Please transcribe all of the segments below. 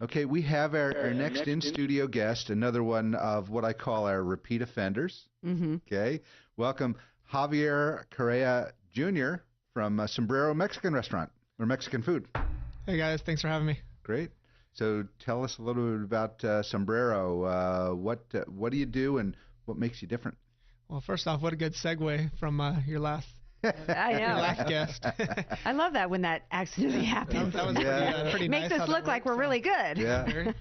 Okay, we have our next in-studio guest, another one of what I call our repeat offenders. Mm-hmm. Okay, welcome Javier Correa Jr. from Sombrero Mexican Restaurant, or Mexican Food. Hey guys, thanks for having me. Great. So tell us a little bit about Sombrero. What do you do and what makes you different? Well, first off, what a good segue from your last I know. your last guest. I love that when that accidentally happens. That was pretty nice. Makes us look like we're really good. Yeah.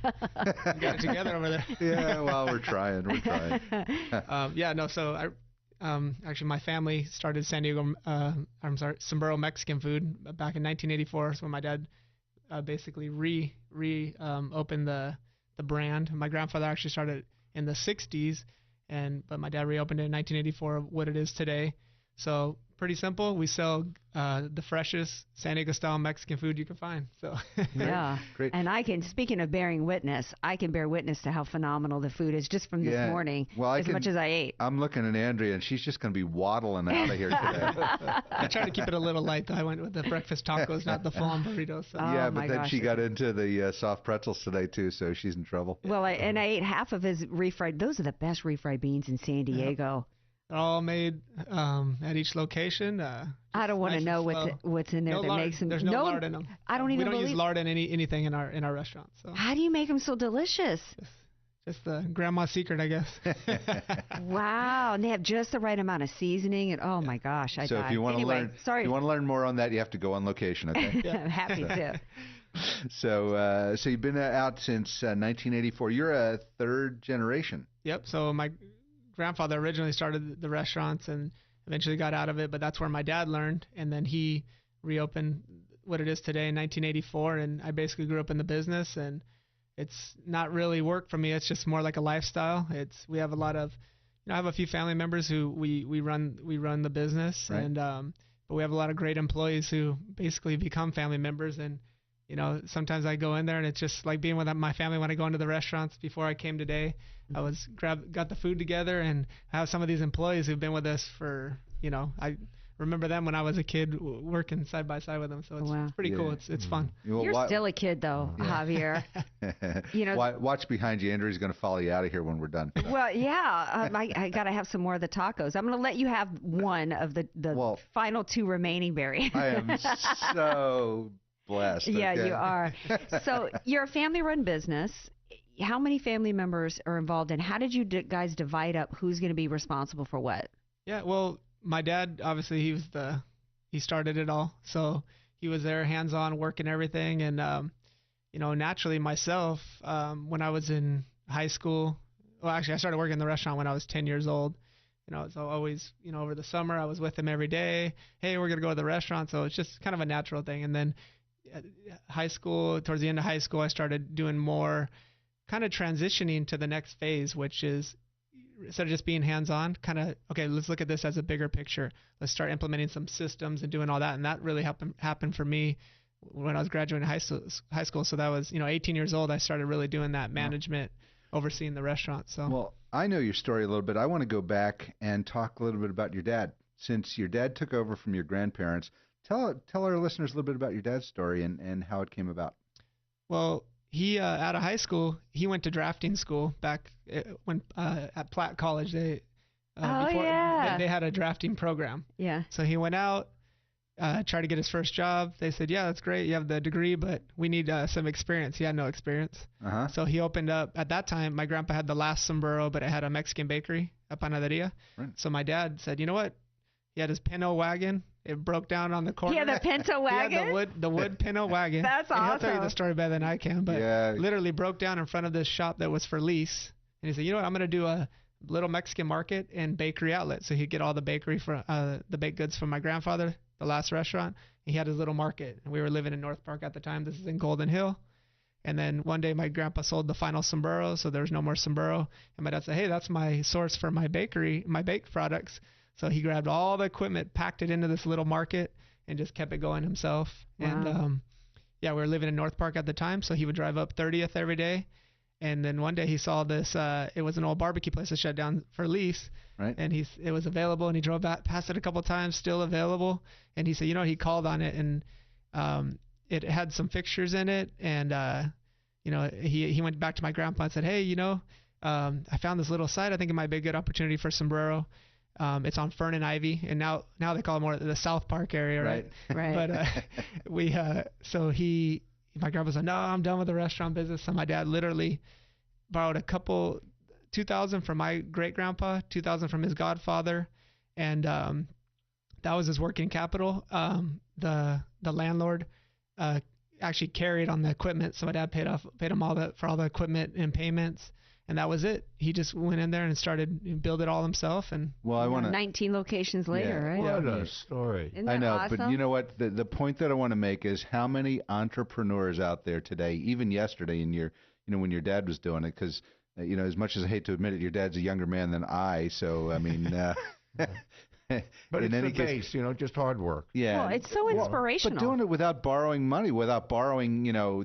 Got it together over there. Yeah, well, we're trying. So I actually my family started Sombrero Mexican Food back in 1984. So when my dad basically opened the brand. My grandfather actually started in the 60s, but my dad reopened it in 1984, what it is today. So pretty simple. We sell the freshest San Diego style Mexican food you can find. So yeah, great. And speaking of bearing witness, I can bear witness to how phenomenal the food is just from this morning. Well, much as I ate. I'm looking at Andrea, and she's just going to be waddling out of here today. I tried to keep it a little light, though. I went with the breakfast tacos, not the full-on burritos. So. Yeah, but then she got into the soft pretzels today too, so she's in trouble. Well, I ate half of his refried. Those are the best refried beans in San Diego. They're all made at each location. I don't want to know what's in there makes them. There's no lard in them. I don't even. We don't use lard in anything in our restaurant. So. How do you make them so delicious? Just the grandma's secret, I guess. Wow, and they have just the right amount of seasoning, and oh my gosh, I died. So if you want to learn more on that, you have to go on location. Okay. Yeah. I'm happy to. So you've been out since 1984. You're a third generation. Yep. So my grandfather originally started the restaurants and eventually got out of it, but that's where my dad learned, and then he reopened what it is today in 1984, and I basically grew up in the business, and it's not really work for me. It's just more like a lifestyle. We have a lot of, I have a few family members who we run the business, right. And but we have a lot of great employees who basically become family members, and sometimes I go in there and it's just like being with my family when I go into the restaurants. Before I came today, I got the food together, and I have some of these employees who've been with us for, I remember them when I was a kid working side by side with them. So it's pretty cool. It's fun. You're still a kid though, Javier. Watch behind you. Andrew's going to follow you out of here when we're done. Well, yeah, I got to have some more of the tacos. I'm going to let you have one of the final two remaining, Barry. I am so blessed. Yeah, okay. you are. So you're a family-run business. How many family members are involved, and how did you guys divide up who's going to be responsible for what? Yeah, well, my dad, obviously, he started it all. So he was there hands-on working everything. And, naturally myself, when I was in high school, well, actually I started working in the restaurant when I was 10 years old. So always, over the summer I was with him every day. Hey, we're going to go to the restaurant. So it's just kind of a natural thing. And then at high school, towards the end of high school, I started doing more kind of transitioning to the next phase, which is instead of just being hands-on, kind of, okay, let's look at this as a bigger picture. Let's start implementing some systems and doing all that. And that really happened for me when I was graduating high school. So that was, 18 years old, I started really doing that management, overseeing the restaurant. So. Well, I know your story a little bit. I want to go back and talk a little bit about your dad. Since your dad took over from your grandparents, tell our listeners a little bit about your dad's story and how it came about. Well, he out of high school, he went to drafting school back when at Platt College. They had a drafting program. Yeah. So he went out, tried to get his first job. They said, yeah, that's great. You have the degree, but we need some experience. He had no experience. Uh-huh. So he opened up. At that time, my grandpa had the last Sombrero, but it had a Mexican bakery, a panaderia. Right. So my dad said, you know what? He had his Pinto wagon. It broke down on the corner. He had the Pinto wagon? He had the wood Pinto wagon. That's awesome. He'll tell you the story better than I can, but literally broke down in front of this shop that was for lease. And he said, you know what, I'm going to do a little Mexican market and bakery outlet. So he'd get all the bakery the baked goods from my grandfather, the last restaurant. He had his little market. And we were living in North Park at the time. This is in Golden Hill. And then one day my grandpa sold the final Sombrero, so there was no more Sombrero. And my dad said, hey, that's my source for my bakery, my baked products. So he grabbed all the equipment, packed it into this little market, and just kept it going himself. Wow. And we were living in North Park at the time, so he would drive up 30th every day. And then one day he saw this, it was an old barbecue place that shut down for lease. Right. And it was available, and he drove past it a couple of times, still available. And he said, he called on it, and it had some fixtures in it, and he went back to my grandpa and said, hey, I found this little site. I think it might be a good opportunity for Sombrero. It's on Fern and Ivy, and now they call it more the South Park area, right? Right. But my grandpa said, no, I'm done with the restaurant business. So my dad literally borrowed $2,000 from my great grandpa, $2,000 from his godfather, and that was his working capital. The landlord actually carried on the equipment, so my dad paid him for all the equipment and payments. And that was it. He just went in there and started build it all himself. And 19 locations later, right? What a story! Isn't that I know, awesome? but you know what? The point that I want to make is how many entrepreneurs out there today, even yesterday, when your dad was doing it, because as much as I hate to admit it, your dad's a younger man than I. So I mean. But in it's any the case, base, just hard work. Yeah. Well, it's so inspirational. But doing it without borrowing money, without borrowing,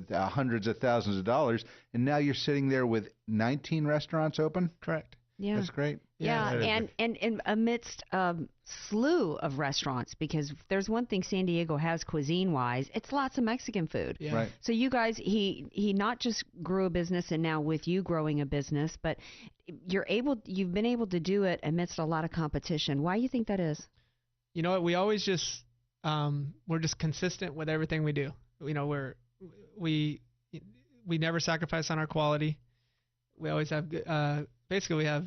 hundreds of thousands of dollars, and now you're sitting there with 19 restaurants open? Correct. Yeah. That's great. Yeah, and amidst a slew of restaurants, because if there's one thing San Diego has cuisine-wise, it's lots of Mexican food. Yeah. Right. So you guys, he not just grew a business, and now with you growing a business, but you've been able to do it amidst a lot of competition. Why do you think that is? You know what? We always just we're just consistent with everything we do. We never sacrifice on our quality. We always have basically we have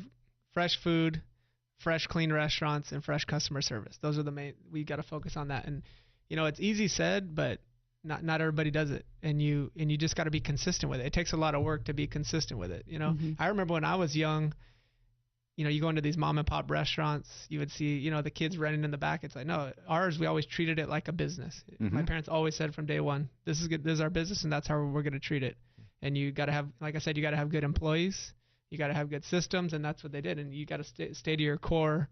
fresh food, fresh, clean restaurants, and fresh customer service. Those are the main. We got to focus on that. And it's easy said, but not everybody does it. And you just got to be consistent with it. It takes a lot of work to be consistent with it. Mm-hmm. I remember when I was young. You go into these mom and pop restaurants, you would see, the kids running in the back. It's like, no, ours, we always treated it like a business. Mm-hmm. My parents always said from day one, this is good. This is our business, and that's how we're going to treat it. And you got to have, like I said, you got to have good employees. You got to have good systems, and that's what they did. And you got to stay to your core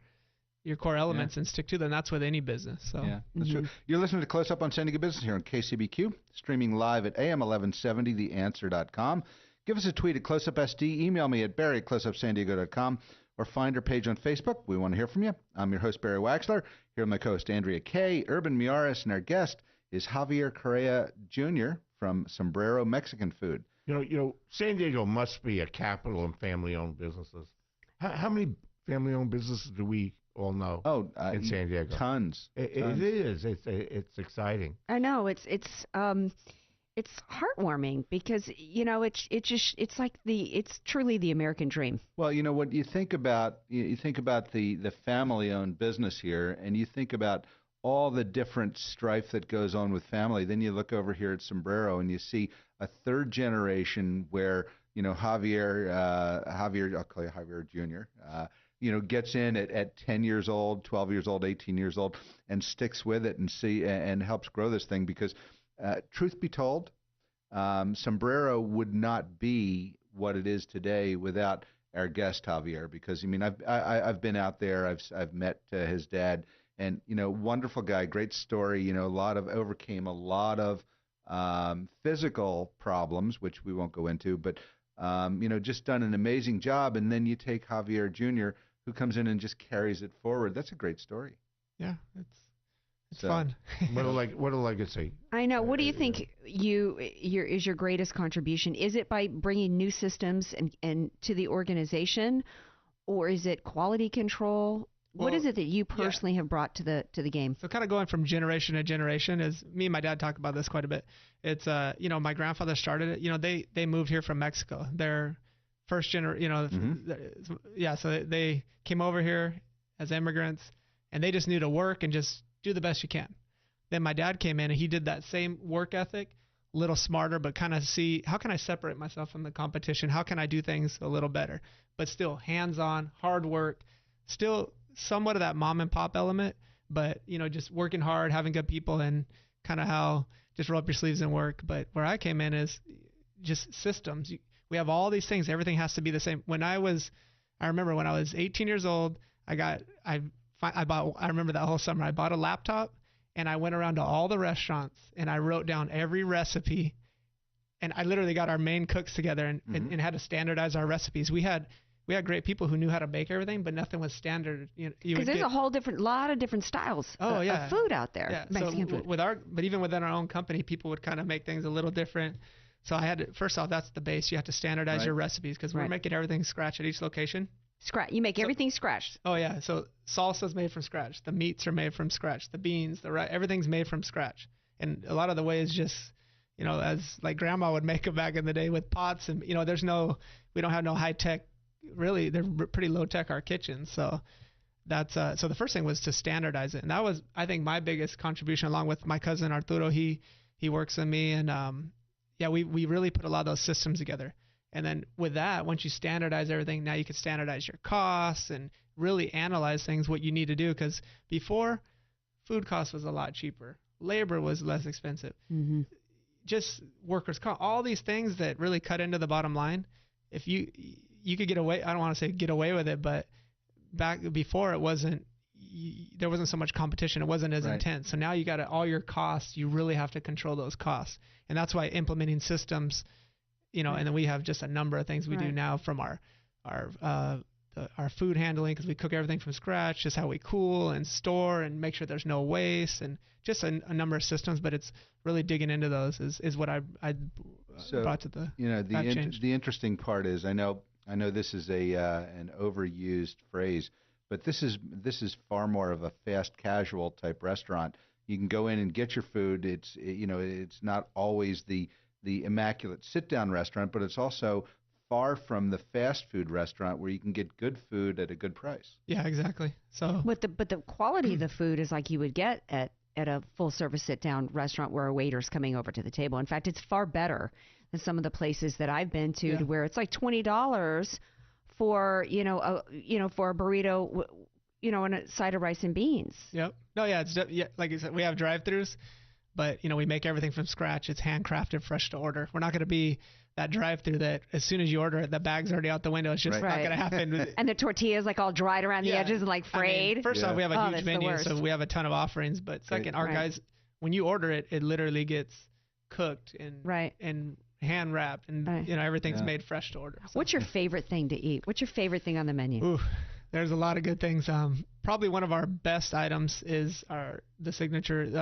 elements and stick to them. That's with any business. So yeah, that's true. You're listening to Close Up on San Diego Business here on KCBQ, streaming live at AM1170theanswer.com. Give us a tweet at CloseUpSD. Email me at barry@closeupsandiego.com. Or find our page on Facebook. We want to hear from you. I'm your host, Barry Waxler, here with my co-host, Andrea Kay, Urban Miaris, and our guest is Javier Correa Jr. from Sombrero Mexican Food. San Diego must be a capital of family-owned businesses. How many family-owned businesses do we all know in San Diego? Tons. It is. It's exciting. I know. It's heartwarming because it's truly the American dream. Well, what you think about the family-owned business here, and you think about all the different strife that goes on with family. Then you look over here at Sombrero and you see a third generation where Javier, I'll call you Javier Jr. Gets in at 10 years old, 12 years old, 18 years old, and sticks with it and helps grow this thing because. Truth be told, Sombrero would not be what it is today without our guest Javier. Because I've been out there, I've met his dad, and wonderful guy, great story. Overcame a lot of physical problems, which we won't go into, but just done an amazing job. And then you take Javier Jr., who comes in and just carries it forward. That's a great story. Yeah, it's fun. What a legacy. I know. What do you think is your greatest contribution? Is it by bringing new systems and to the organization, or is it quality control? What is it that you personally have brought to the game? So kind of going from generation to generation is me and my dad talk about this quite a bit. It's my grandfather started it. They moved here from Mexico. Their first generation. So they came over here as immigrants, and they just knew to work and just do the best you can. Then my dad came in and he did that same work ethic, a little smarter, but kind of see how can I separate myself from the competition? How can I do things a little better? But still hands-on, hard work, still somewhat of that mom and pop element, but just working hard, having good people, and kind of how just roll up your sleeves and work. But where I came in is just systems. We have all these things. Everything has to be the same. I remember when I was 18 years old, I remember that whole summer. I bought a laptop and I went around to all the restaurants and I wrote down every recipe. And I literally got our main cooks together and had to standardize our recipes. We had great people who knew how to make everything, but nothing was standard. Because there's a whole lot of different styles of food out there. Yeah. Mexican food. But even within our own company, people would kind of make things a little different. So I had to, first off, that's the base. You have to standardize your recipes because we're making everything scratch at each location. You make everything scratch. Oh yeah. So salsa's made from scratch. The meats are made from scratch. The beans, everything's made from scratch. And a lot of the ways just, as like grandma would make them back in the day with pots and, we don't have no high tech, really. They're pretty low tech, our kitchens. So that's, so the first thing was to standardize it. And that was, I think, my biggest contribution along with my cousin Arturo. He works with me and, we really put a lot of those systems together. And then with that, once you standardize everything, now you can standardize your costs and really analyze things, what you need to do. Because before, food cost was a lot cheaper. Labor was less expensive. Mm-hmm. Just workers' comp, all these things that really cut into the bottom line. If you could get away, I don't want to say get away with it, but back before there wasn't so much competition. It wasn't as intense. So now you got all your costs. You really have to control those costs. And that's why implementing systems, and then we have just a number of things we do now from our food handling, because we cook everything from scratch, just how we cool and store and make sure there's no waste, and just a number of systems. But it's really digging into those is what I brought to the the interesting part is I know this is an overused phrase, but this is far more of a fast casual type restaurant. You can go in and get your food. It's not always the immaculate sit-down restaurant, but it's also far from the fast food restaurant where you can get good food at a good price. Yeah, exactly. So, but the quality of the food is like you would get at a full-service sit-down restaurant where a waiter's coming over to the table. In fact, it's far better than some of the places that I've been to where it's like $20 for for a burrito, and a side of rice and beans. Yep. No, it's like I said, we have drive-thrus, but we make everything from scratch. It's handcrafted, fresh to order. We're not going to be that drive-thru that as soon as you order it, the bag's already out the window. It's just not going to happen. And the tortillas like all dried around the edges and like frayed. First off, we have a huge menu, so we have a ton of offerings. But second, our guys, when you order it, it literally gets cooked and hand wrapped, and everything's made fresh to order. So. What's your favorite thing to eat? What's your favorite thing on the menu? Ooh, there's a lot of good things. Probably one of our best items is our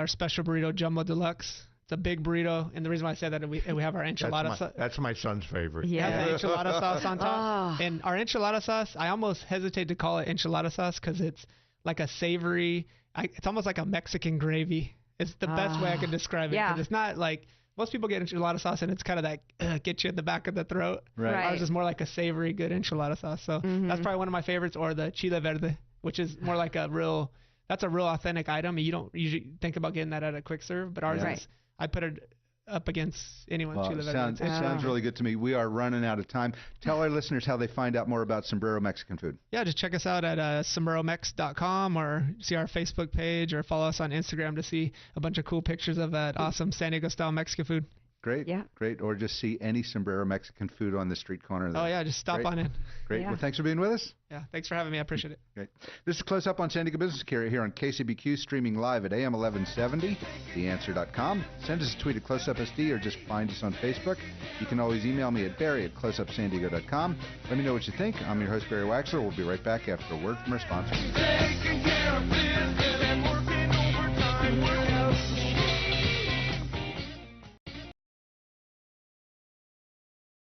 special burrito jumbo deluxe. It's a big burrito, and the reason why I say that we have our enchilada sauce. That's my son's favorite. Yeah, the enchilada sauce on top. And our enchilada sauce, I almost hesitate to call it enchilada sauce because it's like a savory. It's almost like a Mexican gravy. It's the best way I can describe it. Yeah. Because it's not like most people get enchilada sauce, and it's kind of that get you in the back of the throat. Right. Ours is more like a savory, good enchilada sauce. So that's probably one of my favorites, or the chile verde, which is more like that's a real authentic item. You don't usually think about getting that at a quick serve, but ours is. I put it up against anyone. Well, it sounds really good to me. We are running out of time. Tell our listeners how they find out more about Sombrero Mexican Food. Yeah, just check us out at sombreromex.com, or see our Facebook page, or follow us on Instagram to see a bunch of cool pictures of that awesome San Diego style Mexican food. Great. Yeah. Great. Or just see any Sombrero Mexican Food on the street corner there. Oh, yeah. Just stop on in. Great. Yeah. Well, thanks for being with us. Yeah. Thanks for having me. I appreciate it. Great. This is Close Up on San Diego Business here on KCBQ, streaming live at AM 1170, theanswer.com. Send us a tweet at CloseUpSD, or just find us on Facebook. You can always email me at Barry@CloseUpSanDiego.com. Let me know what you think. I'm your host, Barry Waxler. We'll be right back after a word from our sponsor.